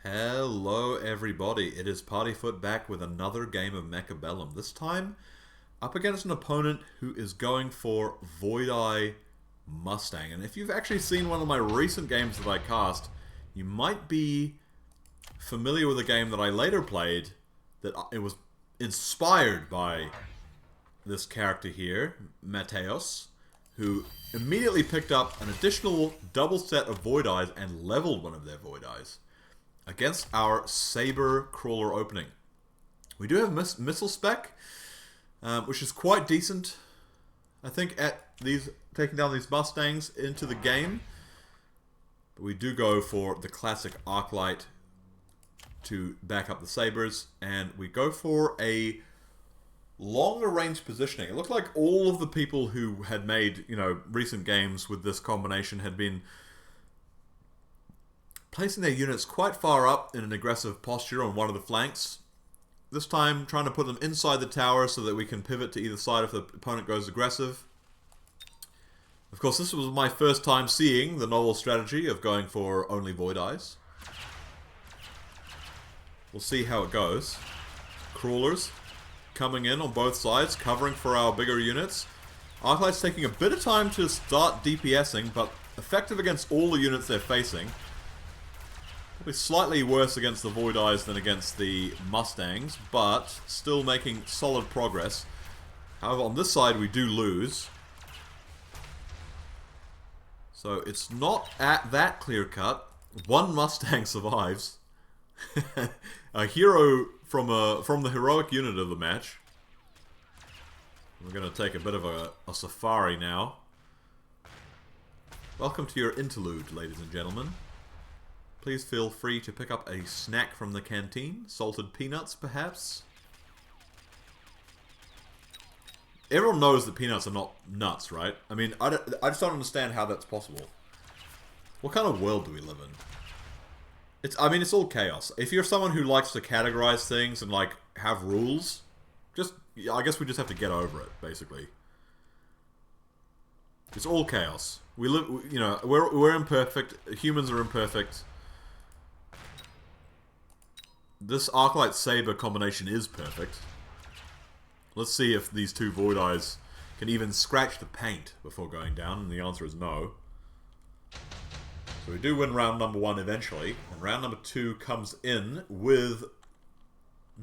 Hello everybody, it is Partyfoot back with another game of Mechabellum. This time, up against an opponent who is going for Void Eye Mustang. And if you've actually seen one of my recent games that I cast, you might be familiar with a game that I later played that it was inspired by this character here, Mateos, who immediately picked up an additional double set of Void Eyes and leveled one of their Void Eyes against our Saber Crawler opening. We do have missile spec, which is quite decent, I think, at these taking down these Mustangs into the game. But we do go for the classic Arclight to back up the Sabers, and we go for a longer range positioning. It looked like all of the people who had made, recent games with this combination had been placing their units quite far up in an aggressive posture on one of the flanks. This time, trying to put them inside the tower so that we can pivot to either side if the opponent goes aggressive. Of course, this was my first time seeing the novel strategy of going for only Void Eyes. We'll see how it goes. Crawlers coming in on both sides, covering for our bigger units. Arclight's taking a bit of time to start DPSing, but effective against all the units they're facing. Probably slightly worse against the Void Eyes than against the Mustangs, but still making solid progress. However, on this side we do lose. So it's not that clear cut. One Mustang survives. A hero from the heroic unit of the match. We're going to take a bit of a safari now. Welcome to your interlude, ladies and gentlemen. Please feel free to pick up a snack from the canteen. Salted peanuts, perhaps? Everyone knows that peanuts are not nuts, right? I mean, I just don't understand how that's possible. What kind of world do we live in? It's all chaos. If you're someone who likes to categorize things and, have rules, I guess we just have to get over it, basically. It's all chaos. We live, we're imperfect. Humans are imperfect. This Arclight Saber combination is perfect. Let's see if these two Void Eyes can even scratch the paint before going down, and the answer is no. So we do win round number 1 eventually, and round number 2 comes in with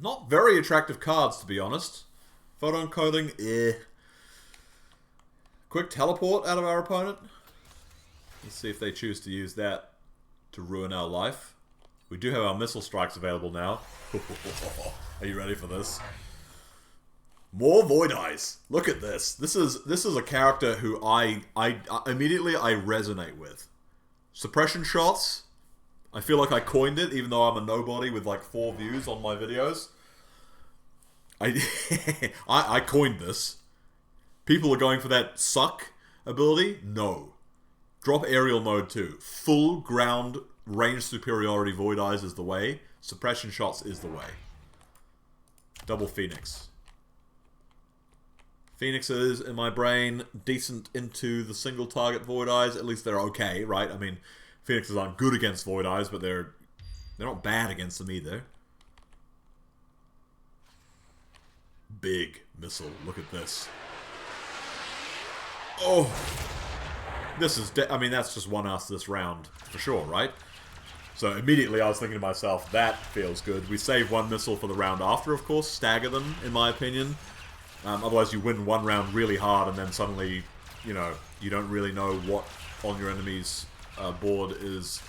not very attractive cards, to be honest. Photon Coding, Quick teleport out of our opponent. Let's see if they choose to use that to ruin our life. We do have our missile strikes available now. Are you ready for this? More Void Eyes. Look at this. This is a character who I immediately resonate with. Suppression shots. I feel like I coined it, even though I'm a nobody with 4 views on my videos. I coined this. People are going for that suck ability. No. Drop aerial mode too. Full ground range superiority Void Eyes is the way. Suppression shots is the way. Double Phoenix. Phoenixes, in my brain, decent into the single target Void Eyes. At least they're okay, right? I mean, Phoenixes aren't good against Void Eyes, but they're not bad against them either. Big missile. Look at this. Oh! This is... that's just one us this round, for sure, right? So immediately I was thinking to myself, that feels good. We save one missile for the round after, of course. Stagger them, in my opinion. Otherwise you win one round really hard and then suddenly, you don't really know what on your enemy's board is,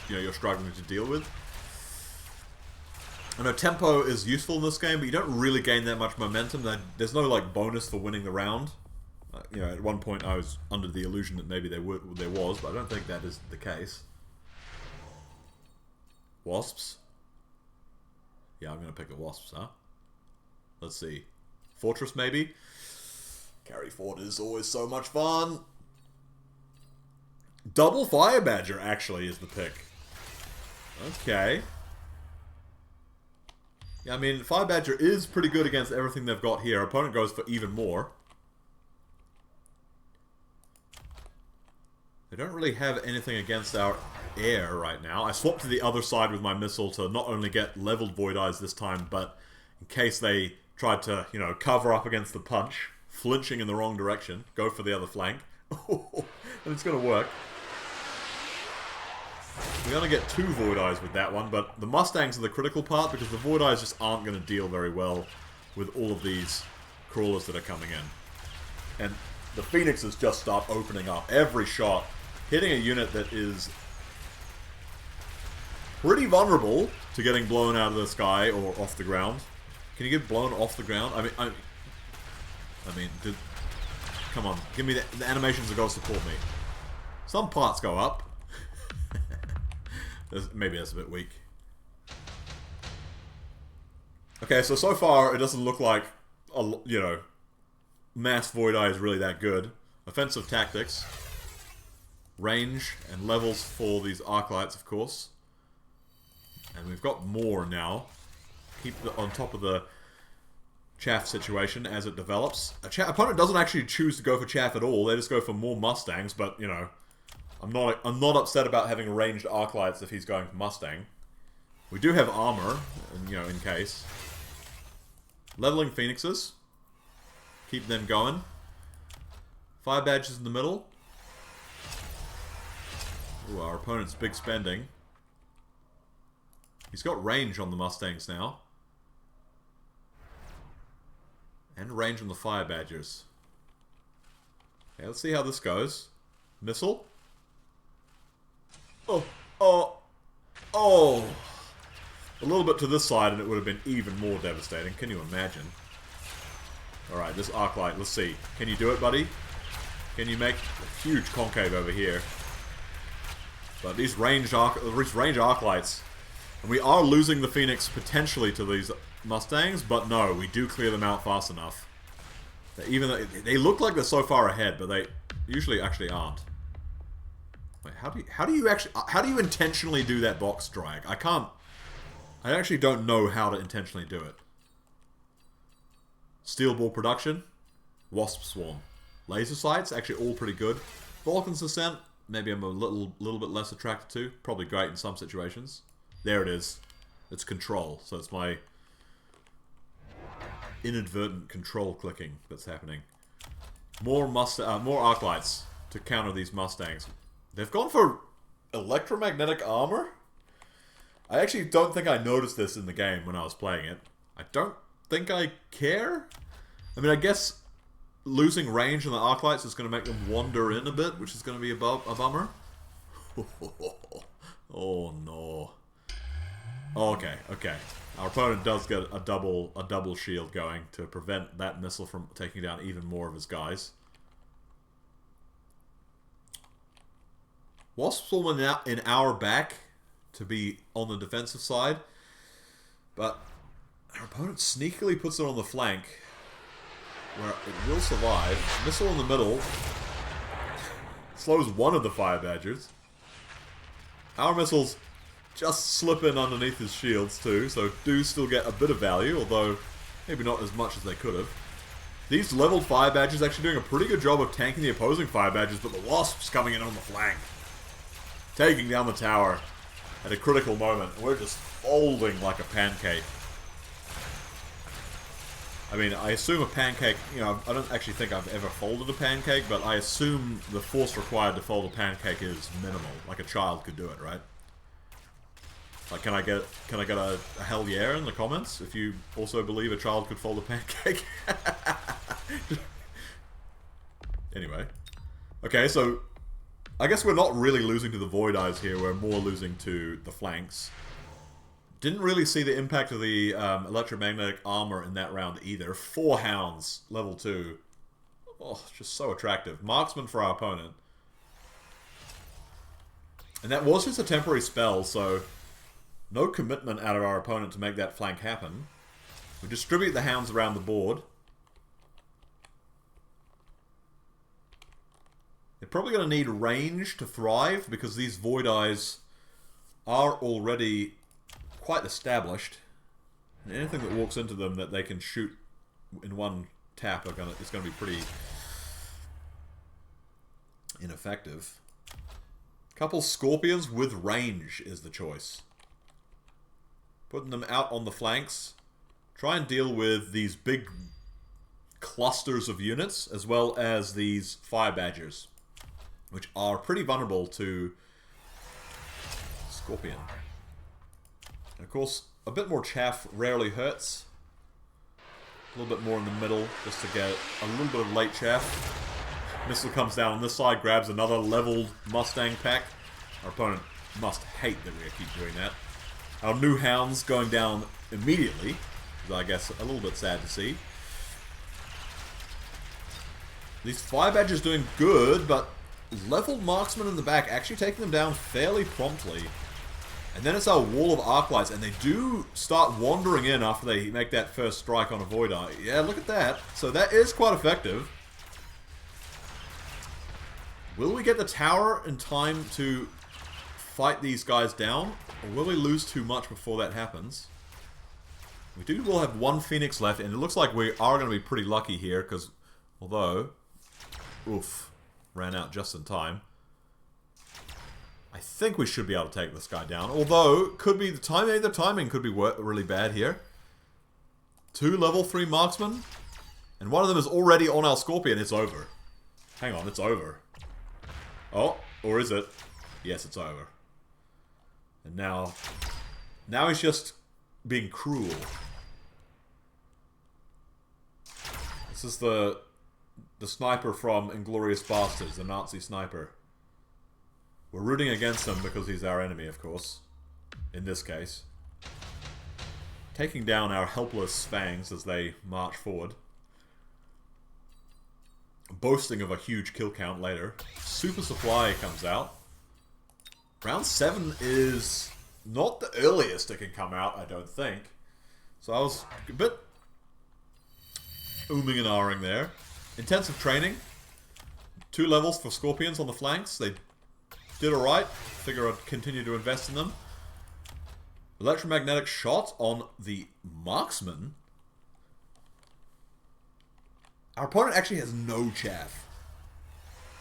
you're struggling to deal with. I know tempo is useful in this game, but you don't really gain that much momentum. There's no, bonus for winning the round. At one point I was under the illusion that maybe there was, but I don't think that is the case. Wasps? Yeah, I'm going to pick the Wasps, huh? Let's see. Fortress, maybe? Carry Fort is always so much fun. Double Fire Badger, actually, is the pick. Okay. Yeah, Fire Badger is pretty good against everything they've got here. Opponent goes for even more. They don't really have anything against our air right now. I swapped to the other side with my missile to not only get leveled Void Eyes this time, but in case they tried to, you know, cover up against the punch, flinching in the wrong direction, go for the other flank. And it's going to work. We're going to get 2 Void Eyes with that one, but the Mustangs are the critical part because the Void Eyes just aren't going to deal very well with all of these crawlers that are coming in. And the Phoenixes just start opening up. Every shot hitting a unit that is pretty vulnerable to getting blown out of the sky or off the ground. Can you get blown off the ground? I mean, come on, give me the animations that go support me. Some parts go up. Maybe that's a bit weak. Okay, so far it doesn't look like, you know, mass Void Eye is really that good. Offensive tactics. Range and levels for these Arclights, of course. And we've got more now. Keep on top of the chaff situation as it develops. Opponent doesn't actually choose to go for chaff at all. They just go for more Mustangs, but, you know, I'm not upset about having ranged Arclights if he's going for Mustang. We do have armor, and, you know, in case. Leveling Phoenixes. Keep them going. Fire badges in the middle. Ooh, our opponent's big spending. He's got range on the Mustangs now. And range on the fire badgers. Okay, let's see how this goes. Missile. Oh. A little bit to this side and it would have been even more devastating. Can you imagine? Alright, this Arclight, let's see. Can you do it, buddy? Can you make a huge concave over here? But these ranged Arclights, and we are losing the Phoenix potentially to these Mustangs, but no, we do clear them out fast enough. Even though they look like they're so far ahead, but they usually actually aren't. Wait, how do you intentionally do that box drag? I actually don't know how to intentionally do it. Steel ball production, Wasp Swarm, laser sights, actually all pretty good. Vulcan's Descent, maybe I'm a little bit less attracted to. Probably great in some situations. There it is. It's control, so it's my inadvertent control clicking that's happening. More Arclights to counter these Mustangs. They've gone for electromagnetic armor? I actually don't think I noticed this in the game when I was playing it. I don't think I care. I mean, I guess losing range on the Arclights is going to make them wander in a bit, which is going to be a bummer. Oh no. Oh, okay. Our opponent does get a double shield going to prevent that missile from taking down even more of his guys. Wasps will in our back to be on the defensive side, but our opponent sneakily puts it on the flank where it will survive. Missile in the middle slows one of the fire badgers. Our missiles just slip in underneath his shields too, so do still get a bit of value, although maybe not as much as they could have. These leveled fire badgers actually doing a pretty good job of tanking the opposing fire badgers, but the wasps coming in on the flank, taking down the tower at a critical moment. We're just folding like a pancake. I mean, I assume a pancake, you know, I don't actually think I've ever folded a pancake, but I assume the force required to fold a pancake is minimal. Like a child could do it, right? Like, can I get a hell yeah in the comments if you also believe a child could fold a pancake? Anyway. Okay, so I guess we're not really losing to the Void Eyes here, we're more losing to the flanks. Didn't really see the impact of the electromagnetic armor in that round either. 4 Hounds, level 2. Oh, just so attractive. Marksman for our opponent. And that was just a temporary spell, so no commitment out of our opponent to make that flank happen. We distribute the Hounds around the board. They're probably going to need range to thrive, because these Void Eyes are already quite established. And anything that walks into them that they can shoot in one tap is going to be pretty ineffective. Couple Scorpions with range is the choice. Putting them out on the flanks. Try and deal with these big clusters of units, as well as these Fire Badgers, which are pretty vulnerable to Scorpion. And of course, a bit more chaff rarely hurts. A little bit more in the middle, just to get a little bit of late chaff. Missile comes down on this side, grabs another leveled Mustang pack. Our opponent must hate that we keep doing that. Our new hounds going down immediately, which I guess a little bit sad to see. These Fire Badgers doing good, but leveled marksmen in the back actually taking them down fairly promptly. And then it's our wall of Arclights, and they do start wandering in after they make that first strike on a Void Eye. Yeah, look at that. So that is quite effective. Will we get the tower in time to fight these guys down? Or will we lose too much before that happens? We will have one Phoenix left, and it looks like we are going to be pretty lucky here, because although... Oof. Ran out just in time. I think we should be able to take this guy down. Although, could be the timing could be really bad here. 2 level 3 marksmen. And one of them is already on our Scorpion. It's over. Hang on, it's over. Oh, or is it? Yes, it's over. And now he's just being cruel. This is the sniper from Inglourious Basterds, the Nazi sniper. We're rooting against him because he's our enemy, of course. In this case. Taking down our helpless Fangs as they march forward. Boasting of a huge kill count later. Super Supply comes out. Round 7 is not the earliest it can come out, I don't think. So I was a bit ooming and ahhing there. Intensive training. 2 levels for Scorpions on the flanks. They did alright. Figure I'd continue to invest in them. Electromagnetic shot on the Marksman. Our opponent actually has no chaff.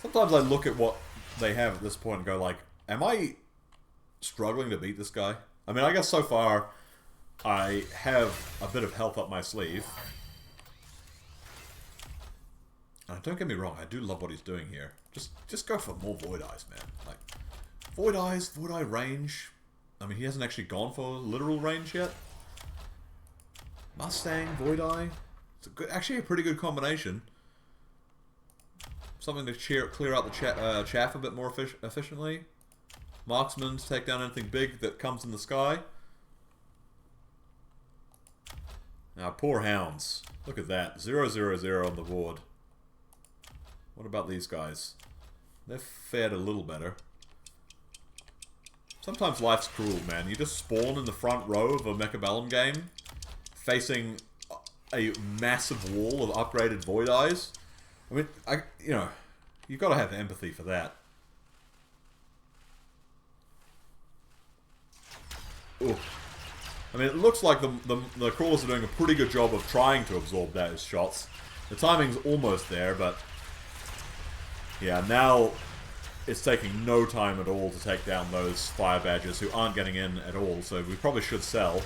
Sometimes I look at what they have at this point and go like, am I struggling to beat this guy? I mean, I guess so far I have a bit of health up my sleeve. Don't get me wrong, I do love what he's doing here. Just go for more Void Eyes, man. Like, Void Eyes, Void Eye range. I mean, he hasn't actually gone for literal range yet. Mustang, Void Eye. It's actually a pretty good combination. Something to clear out the chaff a bit more efficiently. Marksmen to take down anything big that comes in the sky. Now, poor hounds. Look at that. 0-0-0 on the board. What about these guys? They've fared a little better. Sometimes life's cruel, man. You just spawn in the front row of a Mechabellum game, facing a massive wall of upgraded Void Eyes. I mean, you know, you've got to have empathy for that. Ooh. I mean, it looks like the crawlers are doing a pretty good job of trying to absorb those shots. The timing's almost there, but yeah, now it's taking no time at all to take down those Fire Badgers who aren't getting in at all, so we probably should sell.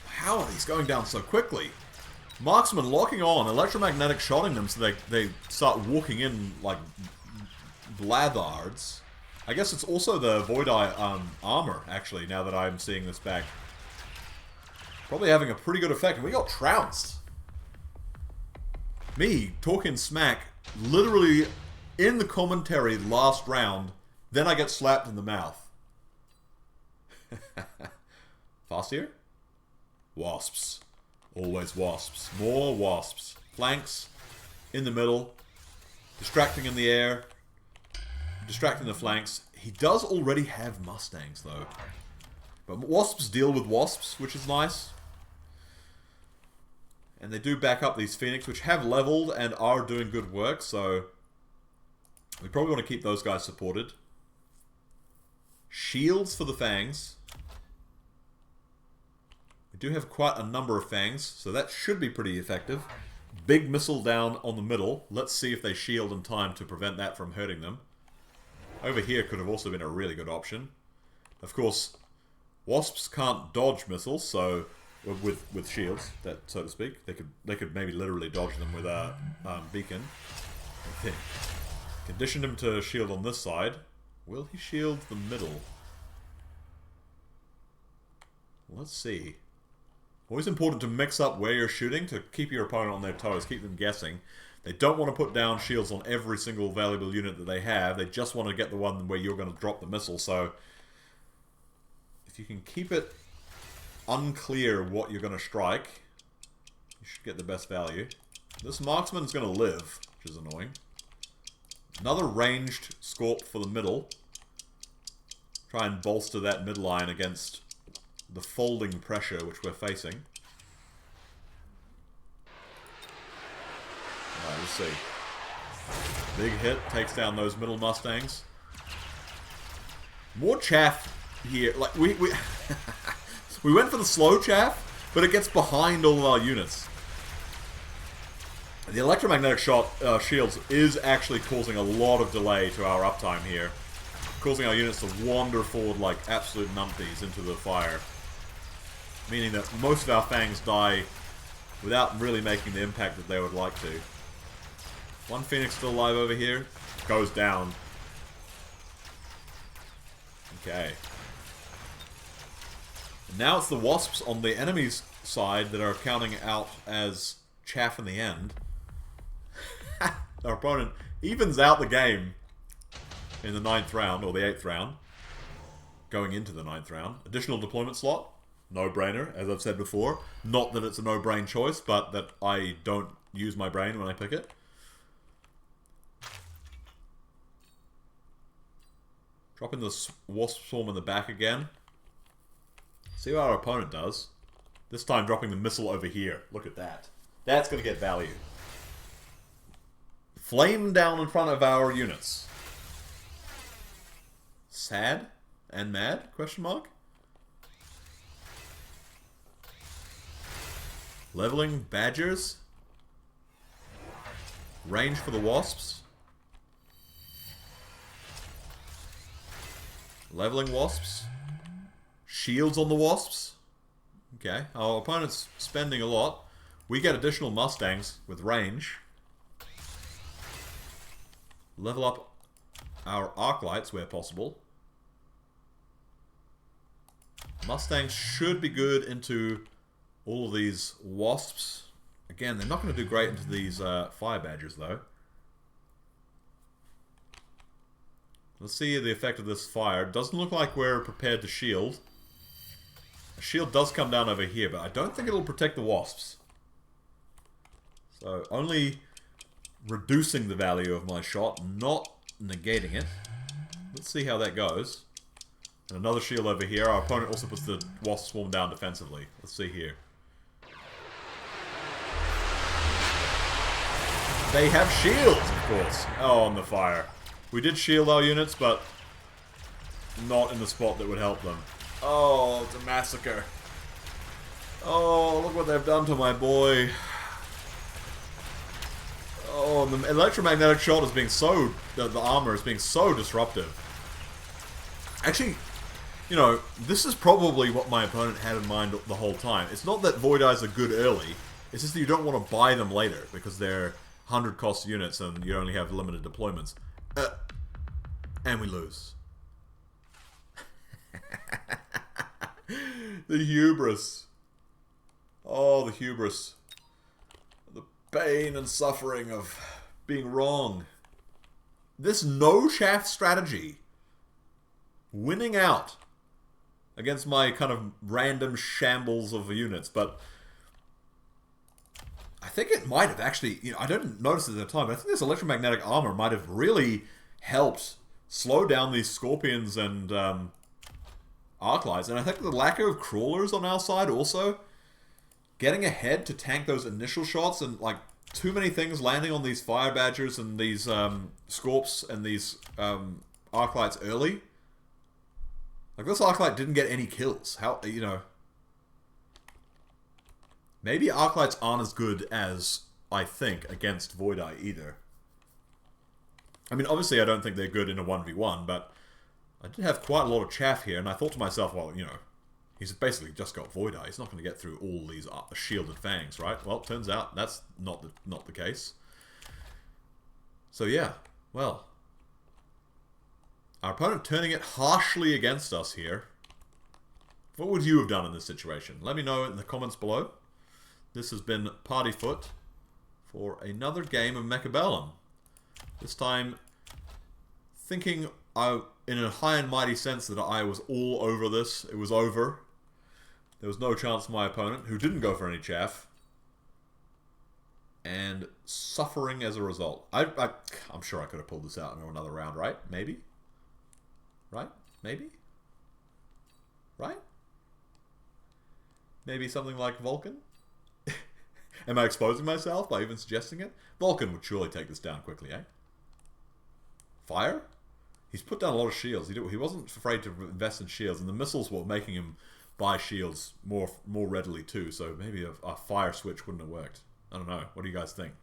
How are these going down so quickly? Marksman locking on, electromagnetic shotting them so they start walking in like blathards. I guess it's also the Void Eye armor, actually, now that I'm seeing this back. Probably having a pretty good effect, and we got trounced. Me, talking smack, literally in the commentary last round, then I get slapped in the mouth. Fast here? Wasps. Always wasps. More wasps. Flanks. In the middle. Distracting in the air. Distracting the flanks. He does already have Mustangs, though. But wasps deal with wasps, which is nice. And they do back up these Phoenix, which have leveled and are doing good work, so we probably want to keep those guys supported. Shields for the Fangs. We do have quite a number of Fangs, so that should be pretty effective. Big missile down on the middle. Let's see if they shield in time to prevent that from hurting them. Over here could have also been a really good option. Of course, wasps can't dodge missiles, so with shields, that so to speak, they could maybe literally dodge them with a beacon. Okay. Conditioned him to shield on this side. Will he shield the middle? Let's see. Always important to mix up where you're shooting to keep your opponent on their toes, keep them guessing. They don't want to put down shields on every single valuable unit that they have. They just want to get the one where you're going to drop the missile. So if you can keep it unclear what you're going to strike, you should get the best value. This marksman's going to live, which is annoying. Another ranged Scorp for the middle. Try and bolster that midline against the folding pressure which we're facing. Alright, let's see. Big hit, takes down those middle Mustangs. More chaff here. Like we we went for the slow chaff, but it gets behind all of our units. The electromagnetic shields is actually causing a lot of delay to our uptime here. Causing our units to wander forward like absolute numpties into the fire. Meaning that most of our fangs die without really making the impact that they would like to. One Phoenix still alive over here. Goes down. Okay. And now it's the wasps on the enemy's side that are counting out as chaff in the end. Our opponent evens out the game in the 9th round, or the 8th round. Going into the 9th round. Additional deployment slot. No-brainer, as I've said before. Not that it's a no-brain choice, but that I don't use my brain when I pick it. Dropping the wasp swarm in the back again. See what our opponent does. This time dropping the missile over here. Look at that. That's going to get value. Flame down in front of our units. Sad and mad? Question mark. Leveling badgers. Range for the wasps. Leveling wasps. Shields on the wasps. Okay, our opponent's spending a lot. We get additional Mustangs with range. Level up our arc lights where possible. Mustangs should be good into all of these wasps. Again, they're not going to do great into these fire badgers though. Let's see the effect of this fire. Doesn't look like we're prepared to shield. A shield does come down over here, but I don't think it'll protect the wasps. So only reducing the value of my shot, not negating it. Let's see how that goes. And another shield over here. Our opponent also puts the wasp swarm down defensively. Let's see here. They have shields, of course. Oh, on the fire. We did shield our units, but not in the spot that would help them. Oh, it's a massacre. Oh, look what they've done to my boy. Oh, the electromagnetic shot is being so... The armor is being so disruptive. Actually, you know, this is probably what my opponent had in mind the whole time. It's not that Void Eyes are good early. It's just that you don't want to buy them later, because they're 100 cost units and you only have limited deployments. And we lose. The hubris. Oh, the hubris. The pain and suffering of being wrong. This no shaft strategy. Winning out against my kind of random shambles of units, but I think it might have actually, you know, I didn't notice it at the time, but I think this electromagnetic armor might have really helped slow down these scorpions and arc lights. And I think the lack of crawlers on our side also, getting ahead to tank those initial shots, and like too many things landing on these fire badgers and these scorps and these arc lights early. Like this arc light didn't get any kills. How, you know, maybe arc lights aren't as good as I think against Void Eye either. I mean, obviously I don't think they're good in a 1v1, but I did have quite a lot of chaff here, and I thought to myself, well, you know, he's basically just got Void Eye. He's not going to get through all these shielded fangs, right? Well, turns out that's not the case. So yeah, well, our opponent turning it harshly against us here. What would you have done in this situation? Let me know in the comments below. This has been Partyfoot for another game of Mechabellum. This time, thinking in a high and mighty sense that I was all over this. It was over. There was no chance for my opponent, who didn't go for any chaff, and suffering as a result. I'm sure I could have pulled this out in another round, right? Maybe? Right? Maybe? Right? Maybe something like Vulcan? Am I exposing myself by even suggesting it? Vulcan would surely take this down quickly, eh? Fire? He's put down a lot of shields. He wasn't afraid to invest in shields, and the missiles were making him buy shields more readily too, so maybe a fire switch wouldn't have worked. I don't know. What do you guys think?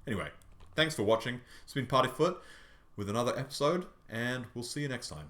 Anyway, thanks for watching. It's been Partyfoot with another episode, and we'll see you next time.